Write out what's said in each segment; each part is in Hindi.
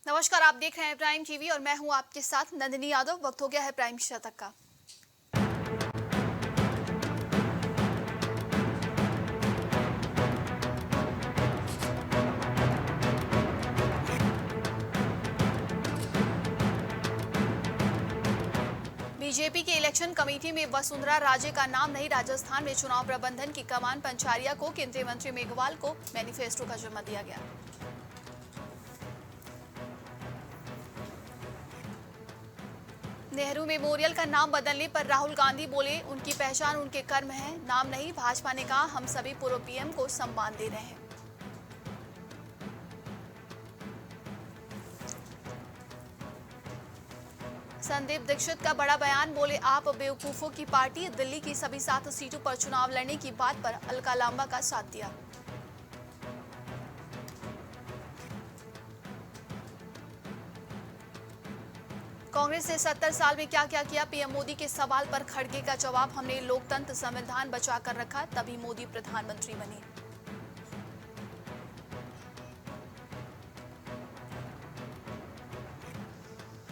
नमस्कार, आप देख रहे हैं प्राइम टीवी और मैं हूं आपके साथ नंदिनी यादव। वक्त हो गया है प्राइम शतक का। बीजेपी के इलेक्शन कमेटी में वसुंधरा राजे का नाम नहीं। राजस्थान में चुनाव प्रबंधन की कमान पंचारिया को, केंद्रीय मंत्री मेघवाल को मैनिफेस्टो का जिम्मा दिया गया। नेहरू मेमोरियल का नाम बदलने पर राहुल गांधी बोले, उनकी पहचान उनके कर्म है, नाम नहीं। भाजपा ने कहा, हम सभी पूर्व पीएम को सम्मान दे रहे हैं। संदीप दीक्षित का बड़ा बयान, बोले आप बेवकूफों की पार्टी। दिल्ली की सभी 7 सीटों पर चुनाव लड़ने की बात पर अलका लांबा का साथ दिया। कांग्रेस ने 70 साल में क्या क्या किया, पीएम मोदी के सवाल पर खड़गे का जवाब, हमने लोकतंत्र संविधान बचा कर रखा तभी मोदी प्रधानमंत्री बने।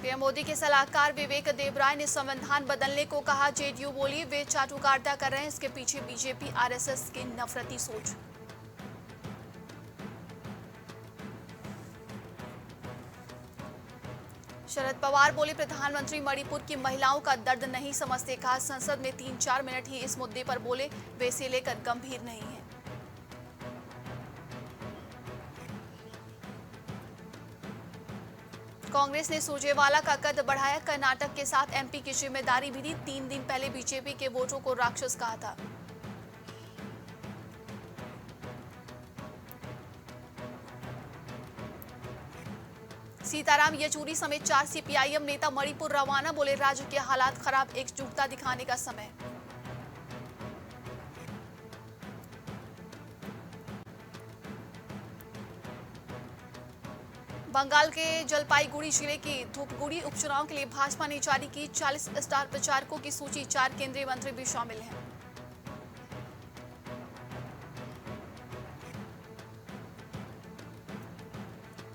पीएम मोदी के सलाहकार विवेक देबराय ने संविधान बदलने को कहा। जेडीयू बोली, वे चाटुकारिता कर रहे हैं, इसके पीछे बीजेपी आरएसएस की नफरती सोच। शरद पवार बोले, प्रधानमंत्री मणिपुर की महिलाओं का दर्द नहीं समझते। कहा, संसद में 3-4 मिनट ही इस मुद्दे पर बोले, वे इसे लेकर गंभीर नहीं है। कांग्रेस ने सुरजेवाला का कद बढ़ाया, कर्नाटक के साथ एमपी की जिम्मेदारी भी दी। 3 दिन पहले बीजेपी के वोटों को राक्षस कहा था। सीताराम येचुरी समेत 4 सीपीआईएम नेता मणिपुर रवाना, बोले राज्य के हालात खराब, एकजुटता दिखाने का समय। बंगाल के जलपाईगुड़ी जिले के धूपगुड़ी उपचुनाव के लिए भाजपा ने जारी की 40 स्टार प्रचारकों की सूची। 4 केंद्रीय मंत्री भी शामिल हैं।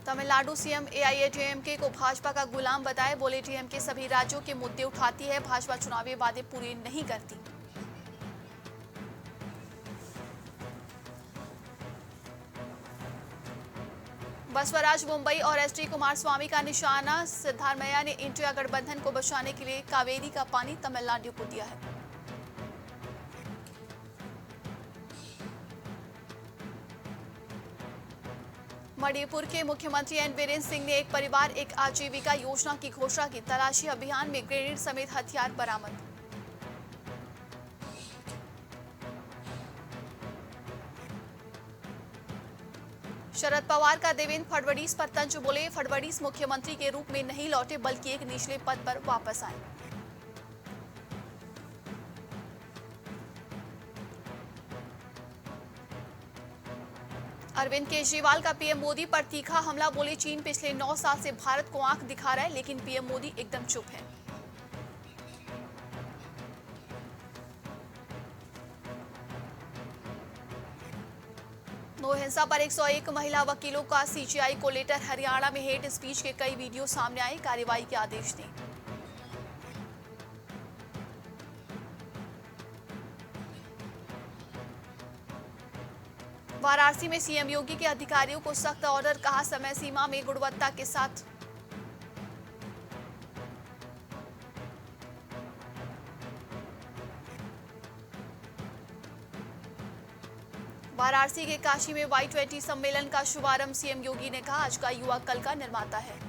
तमिलनाडु सीएम एआईएडीएमके को भाजपा का गुलाम बताए, बोले डीएमके सभी राज्यों के मुद्दे उठाती है, भाजपा चुनावी वादे पूरे नहीं करती। बसवराज मुंबई और एसडी कुमारस्वामी का निशाना। सिद्धारमैया ने इंडिया गठबंधन को बचाने के लिए कावेरी का पानी तमिलनाडु को दिया है। मणिपुर के मुख्यमंत्री एन बीरेन सिंह ने एक परिवार एक आजीविका योजना की घोषणा की। तलाशी अभियान में ग्रेनेड समेत हथियार बरामद। शरद पवार का देवेंद्र फडणवीस पर तंज, बोले फडणवीस मुख्यमंत्री के रूप में नहीं लौटे बल्कि एक निचले पद पर वापस आए। अरविंद केजरीवाल का पीएम मोदी पर तीखा हमला, बोले चीन पिछले 9 साल से भारत को आंख दिखा रहा है, लेकिन पीएम मोदी एकदम चुप है। नो हिंसा पर 101 महिला वकीलों का सीजीआई को लेटर। हरियाणा में हेट स्पीच के कई वीडियो सामने आए, कार्रवाई के आदेश दें। वाराणसी में सीएम योगी के अधिकारियों को सख्त ऑर्डर, कहा समय सीमा में गुणवत्ता के साथ। वाराणसी के काशी में Y20 सम्मेलन का शुभारंभ। सीएम योगी ने कहा, आज का युवा कल का निर्माता है।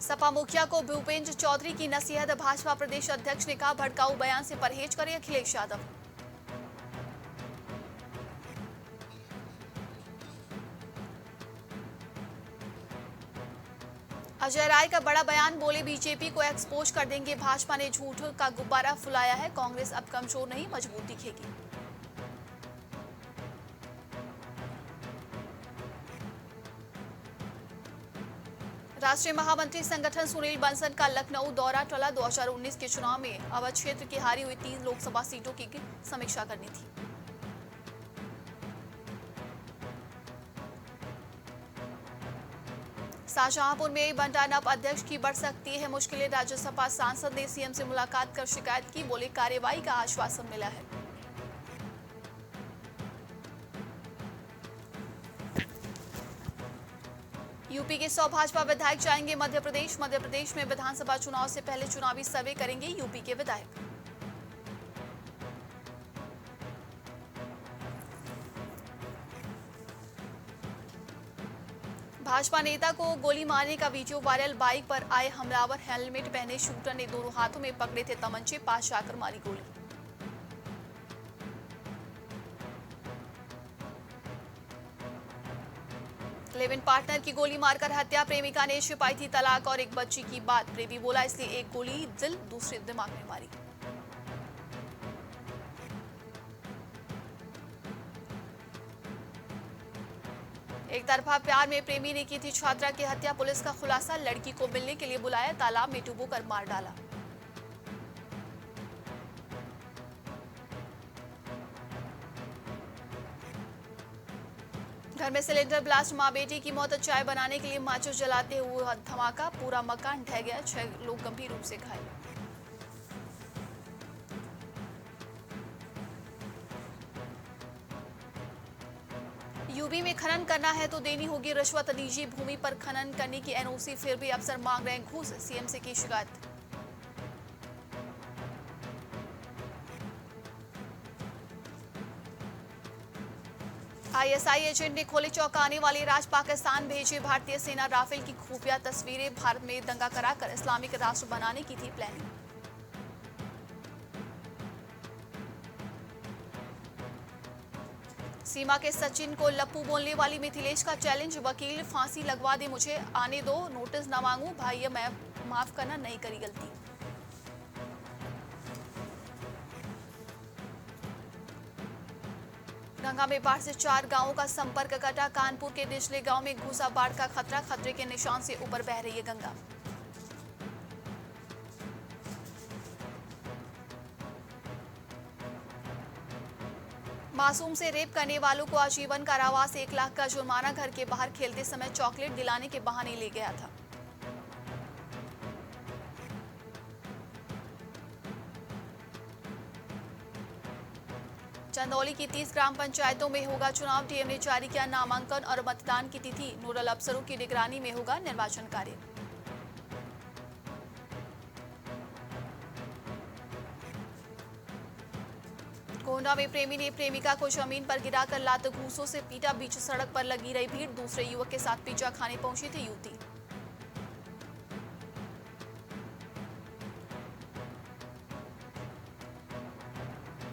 सपा मुखिया को भूपेंद्र चौधरी की नसीहत। भाजपा प्रदेश अध्यक्ष ने कहा, भड़काऊ बयान से परहेज करें अखिलेश यादव। अजय राय का बड़ा बयान, बोले बीजेपी को एक्सपोज कर देंगे। भाजपा ने झूठ का गुब्बारा फुलाया है, कांग्रेस अब कमजोर नहीं मजबूत दिखेगी। राष्ट्रीय महामंत्री संगठन सुनील बंसल का लखनऊ दौरा टला। 2019 के चुनाव में अवध क्षेत्र की हारी हुई 3 लोकसभा सीटों की समीक्षा करनी थी। शाहजहांपुर में बंटा नप अध्यक्ष की बढ़ सकती है मुश्किलें। राज्यसभा सांसद ने सीएम से मुलाकात कर शिकायत की, बोले कार्रवाई का आश्वासन मिला है। यूपी के 100 भाजपा विधायक जाएंगे मध्य प्रदेश। मध्य प्रदेश में विधानसभा चुनाव से पहले चुनावी सर्वे करेंगे यूपी के विधायक। भाजपा नेता को गोली मारने का वीडियो वायरल। बाइक पर आए हमलावर हेलमेट पहने शूटर ने दोनों हाथों में पकड़े थे तमंचे, पास जाकर मारी गोली। लिव इन पार्टनर की गोली मारकर हत्या। प्रेमिका ने छिपाई थी तलाक और एक बच्ची की बात। प्रेमी बोला इसलिए एक गोली दिल दूसरे दिमाग में मारी। एक तरफा प्यार में प्रेमी ने की थी छात्रा की हत्या। पुलिस का खुलासा, लड़की को मिलने के लिए बुलाया, तालाब में डुबोकर मार डाला। घर में सिलेंडर ब्लास्ट, मां बेटी की मौत। चाय बनाने के लिए माचिस जलाते हुए धमाका, पूरा मकान ढह गया, 6 लोग गंभीर रूप से घायल। यूपी में खनन करना है तो देनी होगी रिश्वत। निजी भूमि पर खनन करने की एनओसी, फिर भी अफसर मांग रहे हैं घूस। सीएम से की शिकायत। आईएसआई एजेंट ने खोले चौंकाने वाले राज। पाकिस्तान भेजे भारतीय सेना राफेल की खुफिया तस्वीरें। भारत में दंगा कराकर इस्लामिक राष्ट्र बनाने की थी प्लानिंग। सीमा के सचिन को लप्पू बोलने वाली मिथिलेश का चैलेंज। वकील फांसी लगवा दे मुझे, आने दो, नोटिस न मांगू भाई, मैं माफ करना, नहीं करी गलती। गंगा में बाढ़ से 4 गांवों का संपर्क कटा। कानपुर के निचले गांव में घुसा बाढ़ का खतरा। खतरे के निशान से ऊपर बह रही है गंगा। मासूम से रेप करने वालों को आजीवन कारावास, 1 लाख का जुर्माना। घर के बाहर खेलते समय चॉकलेट दिलाने के बहाने ले गया था। चंदौली की 30 ग्राम पंचायतों में होगा चुनाव। डीएम ने जारी किया नामांकन और मतदान की तिथि। नोडल अफसरों की निगरानी में होगा निर्वाचन कार्य। गोंडा में प्रेमी ने प्रेमिका को जमीन पर गिराकर लात घूंसों से पीटा। बीच सड़क पर लगी रही भीड़। दूसरे युवक के साथ पिज्जा खाने पहुंची थी युवती।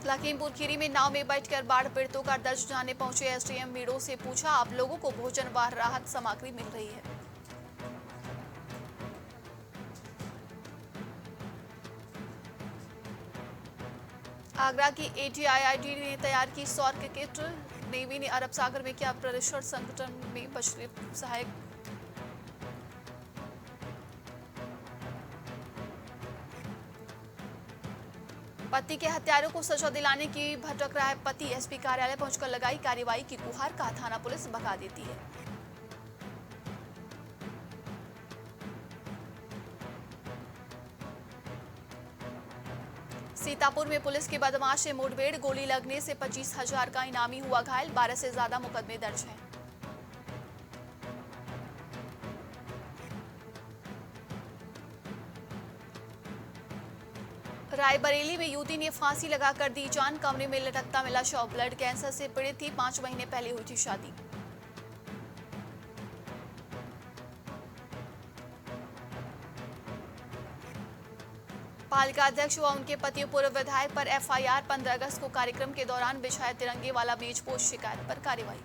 लखीमपुर खीरी में नाव में बैठकर बाढ़ पीड़ितों का दर्द जानने पहुंचे एसडीएम। मीडिया से पूछा, आप लोगों को भोजन व राहत सामग्री मिल रही है? आगरा की एटीआईआईडी ने तैयार की सौर किट। नेवी ने अरब सागर में किया परीक्षण। संगठन में बचने सहायक। पति के हत्यारों को सजा दिलाने की भटक रहा है पति। एसपी कार्यालय पहुंचकर लगाई कार्रवाई की गुहार। कहा थाना पुलिस भगा देती है। सीतापुर में पुलिस के बदमाश से मुठभेड़। गोली लगने से 25,000 का इनामी हुआ घायल। 12 से ज्यादा मुकदमे दर्ज हैं। रायबरेली में युवती ने फांसी लगाकर दी जान। कमरे में लटकता मिला शव। ब्लड कैंसर से पीड़ित थी। 5 महीने पहले हुई थी शादी। पालिका अध्यक्ष व उनके पति पूर्व विधायक पर एफआईआर। 15 अगस्त को कार्यक्रम के दौरान बिछाया तिरंगे वाला मेज पोस्ट। शिकायत पर कार्रवाई।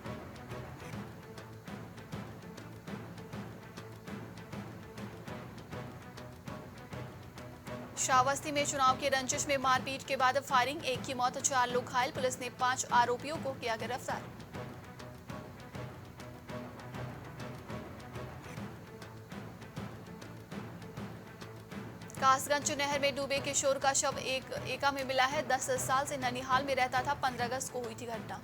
श्रावस्ती में चुनाव की रंजिश में मारपीट के बाद फायरिंग। 1 की मौत, 4 लोग घायल। पुलिस ने 5 आरोपियों को किया गिरफ्तार। कासगंज नहर में डूबे किशोर का शव एका में मिला है। 10 साल से ननिहाल में रहता था। 15 अगस्त को हुई थी घटना।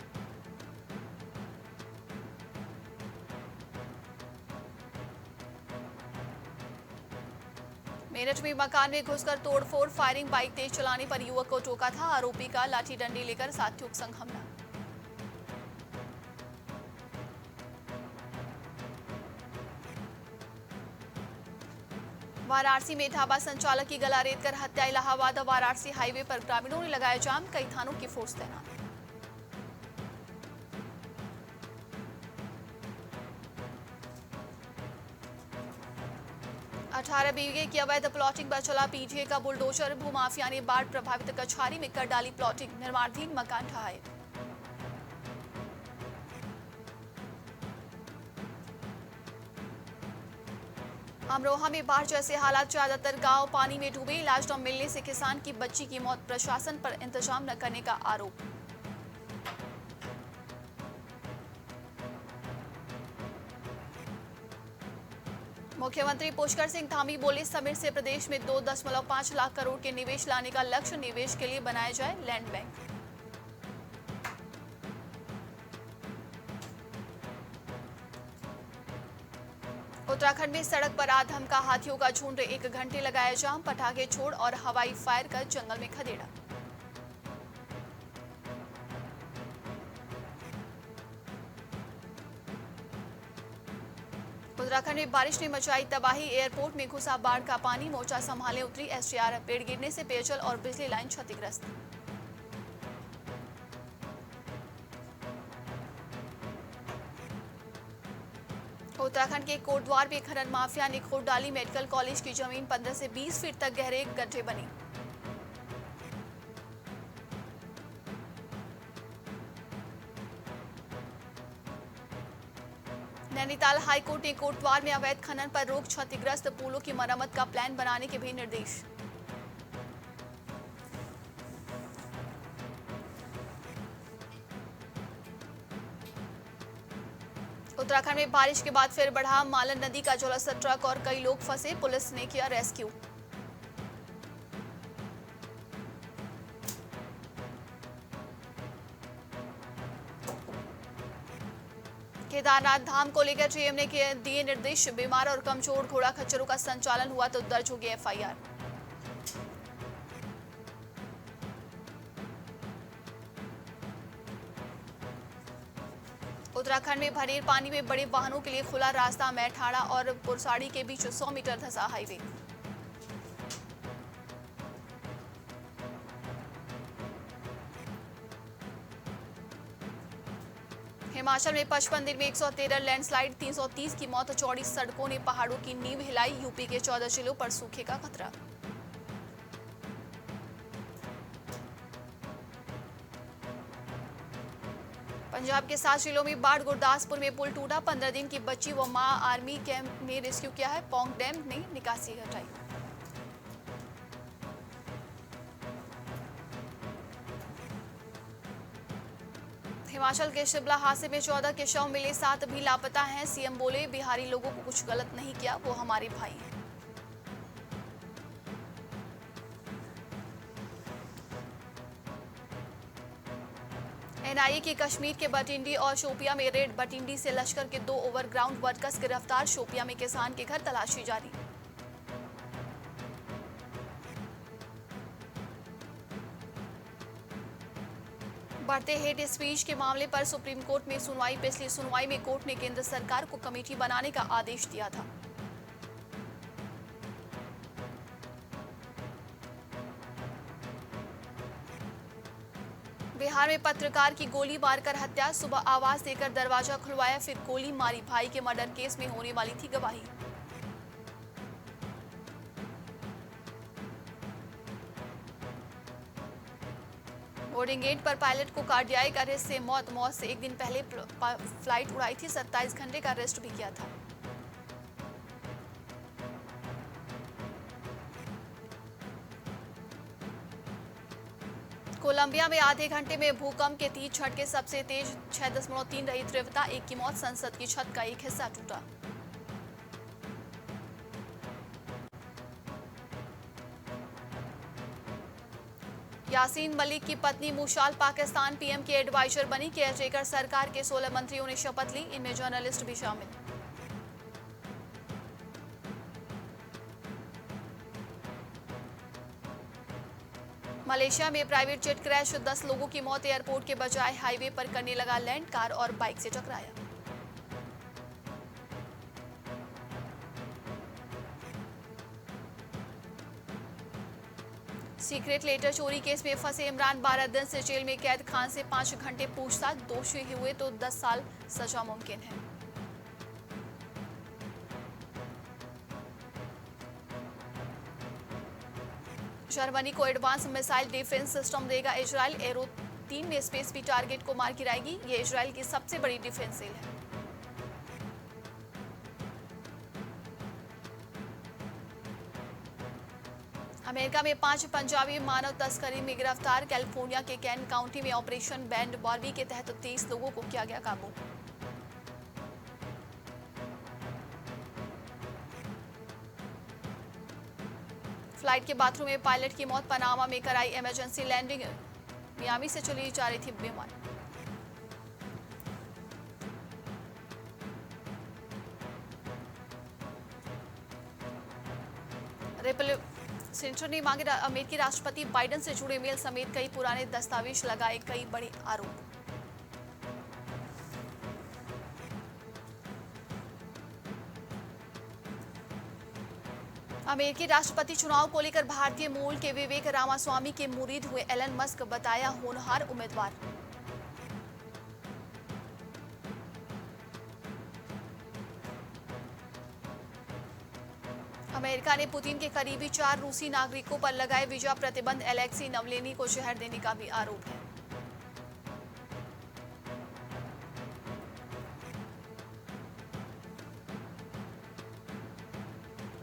मेरठ में मकान में घुसकर तोड़फोड़, फायरिंग, बाइक तेज चलाने पर युवक को टोका था। आरोपी का लाठी डंडी लेकर साथियों के संग हमला। वाराणसी में ढाबा संचालक की गला रेतकर हत्या। इलाहाबाद वाराणसी हाईवे पर ग्रामीणों ने लगाया जाम। कई थानों की फोर्स तैनात। अठारह बीघे की अवैध प्लॉटिंग पर चला पीजीए का बुलडोजर। भूमाफिया ने बाढ़ प्रभावित कछारी में कर डाली प्लॉटिंग। निर्माणाधीन मकान ढहाए। अमरोहा में बाढ़ जैसे हालात। ज्यादातर गांव पानी में डूबे। इलाज न मिलने से किसान की बच्ची की मौत। प्रशासन पर इंतजाम न करने का आरोप। मुख्यमंत्री पुष्कर सिंह धामी बोले, समिट से प्रदेश में 2.5 लाख करोड़ के निवेश लाने का लक्ष्य। निवेश के लिए बनाया जाए लैंड बैंक। उत्तराखंड में सड़क पर आधम का हाथियों का झुंड। 1 घंटे लगाया जाम। पटाखे छोड़ और हवाई फायर कर जंगल में खदेड़ा। उत्तराखंड में बारिश ने मचाई तबाही। एयरपोर्ट में घुसा बाढ़ का पानी। मोर्चा संभाले उतरी एसडीआरएफ। पेड़ गिरने से पेयजल और बिजली लाइन क्षतिग्रस्त। उत्तराखंड के कोटद्वार में खनन माफिया ने खोद डाली मेडिकल कॉलेज की जमीन। 15 से 20 फीट तक गहरे गड्ढे बने। नैनीताल हाईकोर्ट ने कोटद्वार में अवैध खनन पर रोक। क्षतिग्रस्त पुलों की मरम्मत का प्लान बनाने के भी निर्देश। उत्तराखंड में बारिश के बाद फिर बढ़ा मालन नदी का जलस्तर। ट्रक और कई लोग फंसे। पुलिस ने किया रेस्क्यू। केदारनाथ धाम को लेकर जीएम ने दिए निर्देश। बीमार और कमजोर घोड़ा खच्चरों का संचालन हुआ तो दर्ज होगी एफआईआर। उत्तराखंड में भरेर पानी में बड़े वाहनों के लिए खुला रास्ता। मैठाड़ा और पुरसाड़ी के बीच 100 मीटर धंसा हाईवे। हिमाचल में 55 दिन में 113 लैंडस्लाइड। 330 की मौत। चौड़ी सड़कों ने पहाड़ों की नींव हिलाई। यूपी के 14 जिलों पर सूखे का खतरा। पंजाब के 7 जिलों में बाढ़। गुरदासपुर में पुल टूटा। 15 दिन की बच्ची व मां आर्मी कैंप में रेस्क्यू किया है। पोंग डैम ने निकासी हटाई। हिमाचल के शिमला हादसे में 14 के शव मिले। 7 भी लापता हैं। सीएम बोले, बिहारी लोगों को कुछ गलत नहीं किया, वो हमारे भाई हैं। एनआईए की कश्मीर के बटिंडी और शोपिया में रेड। बटिंडी से लश्कर के 2 ओवरग्राउंड वर्कर्स गिरफ्तार। शोपिया में किसान के घर तलाशी जारी। बढ़ते हेट स्पीच के मामले पर सुप्रीम कोर्ट में सुनवाई। पिछली सुनवाई में कोर्ट ने केंद्र सरकार को कमेटी बनाने का आदेश दिया था। बिहार में पत्रकार की गोली मारकर हत्या। सुबह आवाज देकर दरवाजा खुलवाया, फिर गोली मारी। भाई के मर्डर केस में होने वाली थी गवाही। बोर्डिंग गेट पर पायलट को कार्डियाक अरेस्ट से मौत। मौत से एक दिन पहले फ्लाइट उड़ाई थी। 27 घंटे का रेस्ट भी किया था। कोलंबिया में आधे घंटे में भूकंप के 3 झटके। सबसे तेज 6.3 रही तीव्रता। 1 की मौत। संसद की छत का एक हिस्सा टूटा। यासीन मलिक की पत्नी मुशाल पाकिस्तान पीएम की एडवाइजर बनी। केयरटेकर सरकार के 16 मंत्रियों ने शपथ ली, इनमें जर्नलिस्ट भी शामिल। मलेशिया में प्राइवेट जेट क्रैश, 10 लोगों की मौत। एयरपोर्ट के बजाय हाईवे पर करने लगा लैंड, कार और बाइक से टकराया। सीक्रेट लेटर चोरी केस में फंसे इमरान 12 दिन से जेल में कैद। खान से 5 घंटे पूछताछ, दोषी हुए तो 10 साल सजा मुमकिन है। जर्मनी को एडवांस मिसाइल डिफेंस सिस्टम देगा इजराइल। एरो 3 में स्पेस भी टारगेट को मार गिराएगी। ये इजराइल की सबसे बड़ी डिफेंस सेल है। अमेरिका में 5 पंजाबी मानव तस्करी में गिरफ्तार। कैलिफोर्निया के कैन काउंटी में ऑपरेशन बैंड बॉर्बी के तहत 23 लोगों को किया गया काबू। फ्लाइट के बाथरूम में पायलट की मौत। पनामा में कराई इमरजेंसी लैंडिंग। मियामी से चली जा रही थी विमान। सेंटर ने मांगे अमेरिकी राष्ट्रपति बाइडेन से जुड़े मेल समेत कई पुराने दस्तावेज, लगाए कई बड़े आरोप। अमेरिकी राष्ट्रपति चुनाव को लेकर भारतीय मूल के विवेक रामास्वामी के मुरीद हुए एलन मस्क बताया होनहार उम्मीदवार। अमेरिका ने पुतिन के करीबी 4 रूसी नागरिकों पर लगाए वीजा प्रतिबंध। एलेक्सी नवलेनी को जहर देने का भी आरोप है।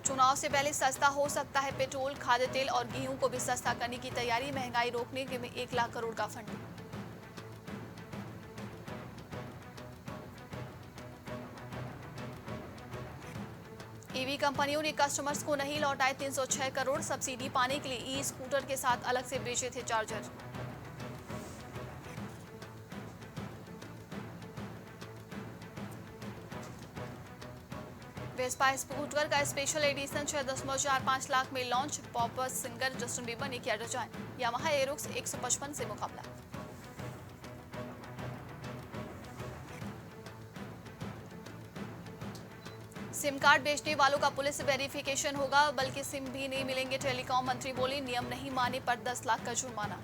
चुनाव से पहले सस्ता हो सकता है पेट्रोल, खाद्य तेल और गेहूं को भी सस्ता करने की तैयारी। महंगाई रोकने के में 1 लाख करोड़ का फंड। ईवी कंपनियों ने कस्टमर्स को नहीं लौटाए 306 करोड़। सब्सिडी पाने के लिए ई स्कूटर के साथ अलग से बेचे थे चार्जर। वेस्पा स्कूटर का स्पेशल एडिशन 6.45 लाख में launch. Pop singer Justin Bieber ने किया डिजाइन। यामाहा एरोक्स 155 से मुकाबला। सिम कार्ड बेचने वालों का पुलिस वेरिफिकेशन होगा, बल्कि सिम भी नहीं मिलेंगे। टेलीकॉम मंत्री बोले, नियम नहीं माने पर 10 लाख का जुर्माना।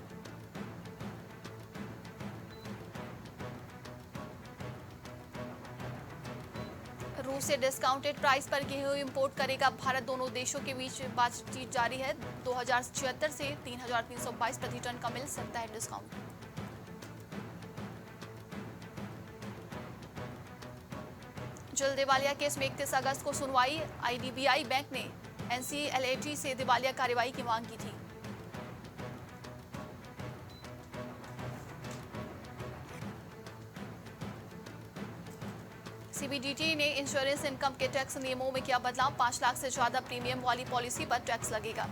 रूस से डिस्काउंटेड प्राइस पर गेहूं इंपोर्ट करेगा भारत। दोनों देशों के बीच बातचीत जारी है। 2076 से 3,322 प्रति टन का मिल सकता है डिस्काउंट। जल्द दिवालिया केस में 31 अगस्त को सुनवाई। आईडीबीआई बैंक ने एनसीएलटी से दिवालिया कार्रवाई की मांग की थी। सीबीडीटी ने इंश्योरेंस इनकम के टैक्स नियमों में किया बदलाव। 5 लाख से ज्यादा प्रीमियम वाली पॉलिसी पर टैक्स लगेगा।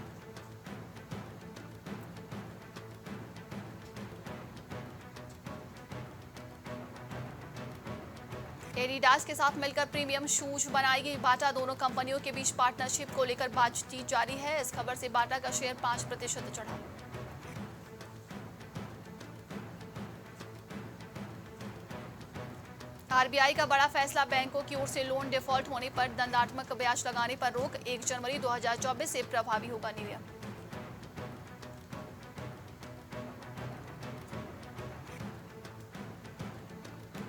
एडिडास के साथ मिलकर प्रीमियम शूज बनाएगी बाटा। दोनों कंपनियों के बीच पार्टनरशिप को लेकर बातचीत जारी है। इस खबर से बाटा का शेयर 5% चढ़ा। आरबीआई का बड़ा फैसला। बैंकों की ओर से लोन डिफॉल्ट होने पर दंडात्मक ब्याज लगाने पर रोक। 1 जनवरी 2024 से प्रभावी होगा नियम।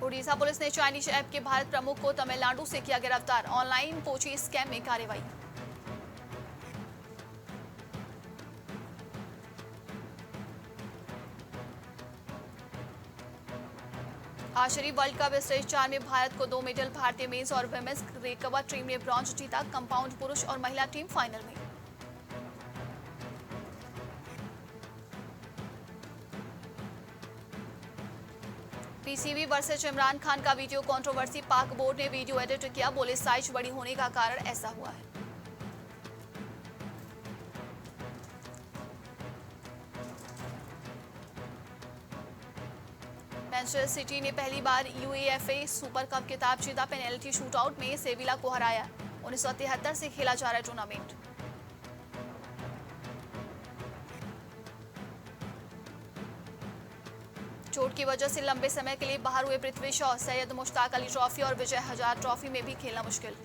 उड़ीसा पुलिस ने चाइनीज ऐप के भारत प्रमुख को तमिलनाडु से किया गिरफ्तार। ऑनलाइन पोची स्कैम में कार्रवाई। आर्चरी वर्ल्ड कप स्टेज 4 में भारत को 2 मेडल। भारतीय मेंस और विमेंस रिकवर टीम ने ब्रॉन्ज जीता। कंपाउंड पुरुष और महिला टीम फाइनल में। पीसीबी वर्सेस इमरान खान का वीडियो कंट्रोवर्सी। पाक बोर्ड ने वीडियो एडिट किया। बोले साइज बड़ी होने का कारण ऐसा हुआ है। मैनचेस्टर सिटी ने पहली बार यूएफए सुपर कप खिताब जीता। पेनल्टी शूटआउट में सेविला को हराया। 1973 से खेला जा रहा टूर्नामेंट। चोट की वजह से लंबे समय के लिए बाहर हुए पृथ्वी शॉ। सैयद मुश्ताक अली ट्रॉफी और विजय हजार ट्रॉफी में भी खेलना मुश्किल।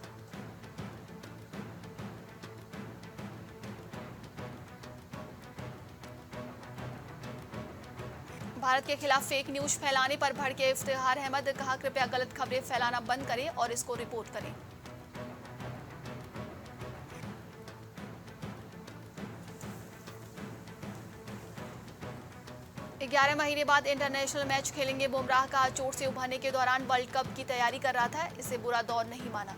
भारत के खिलाफ फेक न्यूज फैलाने पर भड़के इफ्तिखार अहमद। कहा, कृपया गलत खबरें फैलाना बंद करें और इसको रिपोर्ट करें। ग्यारह महीने बाद इंटरनेशनल मैच खेलेंगे बुमराह। का चोट से उभरने के दौरान वर्ल्ड कप की तैयारी कर रहा था, इसे बुरा दौर नहीं माना।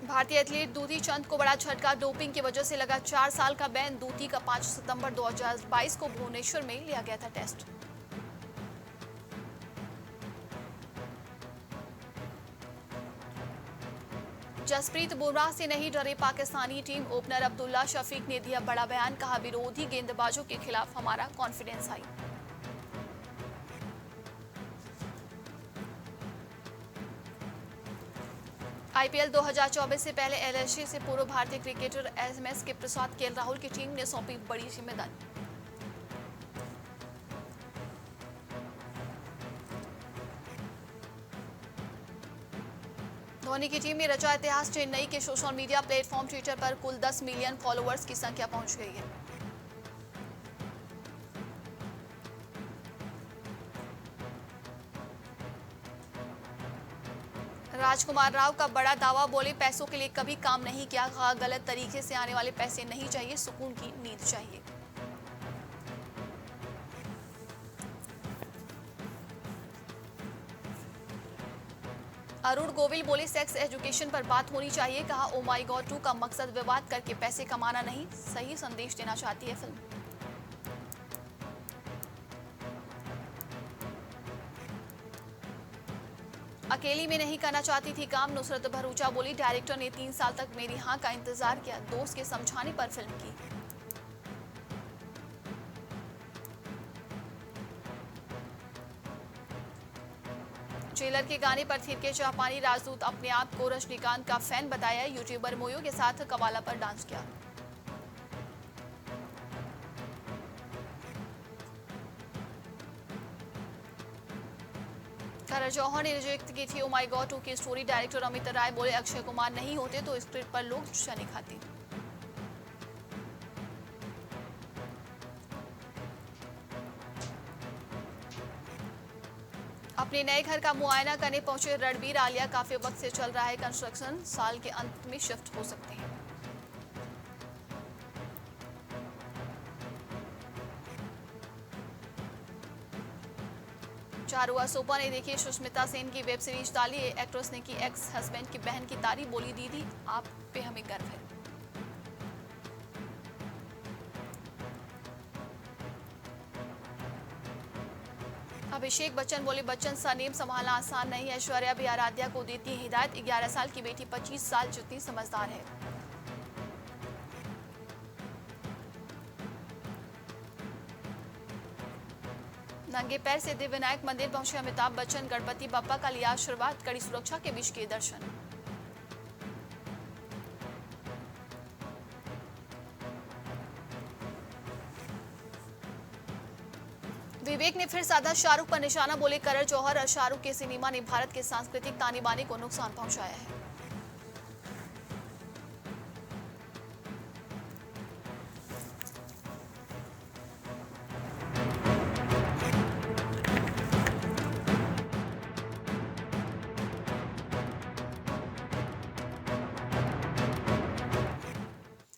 भारतीय एथलीट दूती चंद को बड़ा झटका। डोपिंग की वजह से लगा 4 साल का बैन। दूती का 5 सितंबर 2022 को भुवनेश्वर में लिया गया था टेस्ट। जसप्रीत बुमराह से नहीं डरे पाकिस्तानी टीम। ओपनर अब्दुल्ला शफीक ने दिया बड़ा बयान। कहा, विरोधी गेंदबाजों के खिलाफ हमारा कॉन्फिडेंस हाई। आईपीएल 2024 से पहले एलएसजी से पूर्व भारतीय क्रिकेटर एमएस के प्रसाद केएल राहुल की टीम ने सौंपी बड़ी जिम्मेदारी। धोनी की टीम ने रचा इतिहास। चेन्नई के सोशल मीडिया प्लेटफॉर्म ट्विटर पर कुल 10 मिलियन फॉलोअर्स की संख्या पहुंच गई है। राजकुमार राव का बड़ा दावा। बोले, पैसों के लिए कभी काम नहीं किया। कहा, गलत तरीके से आने वाले पैसे नहीं चाहिए, सुकून की नींद चाहिए। अरुण गोविल बोले, सेक्स एजुकेशन पर बात होनी चाहिए। कहा, ओ माई गॉड 2 का मकसद विवाद करके पैसे कमाना नहीं, सही संदेश देना चाहती है फिल्म। अकेली में नहीं करना चाहती थी काम। नुसरत भरूचा बोली, डायरेक्टर ने 3 साल तक मेरी हाँ का इंतजार किया। दोस्त के समझाने पर फिल्म की। ट्रेलर के गाने पर थिरके जापानी राजदूत। अपने आप को रजनीकांत का फैन बताया। यूट्यूबर मोयो के साथ कवाला पर डांस किया। करण जौहर ने रिजेक्ट की थी ओ माई गॉड 2 की स्टोरी। डायरेक्टर अमित राय बोले, अक्षय कुमार नहीं होते तो स्क्रिप्ट पर लोग शनि खाते। अपने नए घर का मुआयना करने पहुंचे रणबीर। आलिया, काफी वक्त से चल रहा है कंस्ट्रक्शन, साल के अंत में शिफ्ट हो सकते हैं। चारुआ सोपा ने देखी सुष्मिता सेन की वेब सीरीज डाली। एक्ट्रेस ने की एक्स हस्बैंड की बहन की तारीफ। बोली, दीदी आप पे हमें गर्व है। अभिषेक बच्चन बोले, बच्चन सरनेम संभालना आसान नहीं है। ऐश्वर्या भी आराध्या को देती है हिदायत। 11 साल की बेटी 25 साल जितनी समझदार है। नंगे पैर सिद्धिविनायक मंदिर पहुंचे अमिताभ बच्चन। गणपति बप्पा का लिया आशीर्वाद। कड़ी सुरक्षा के बीच किए दर्शन। विवेक ने फिर साधा शाहरुख पर निशाना। बोले, करण जौहर और शाहरुख के सिनेमा ने भारत के सांस्कृतिक ताने बाने को नुकसान पहुंचाया है।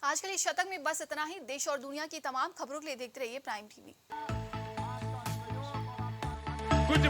आज के लिए शतक में बस इतना ही। देश और दुनिया की तमाम खबरों के लिए देखते रहिए प्राइम टीवी। कुछ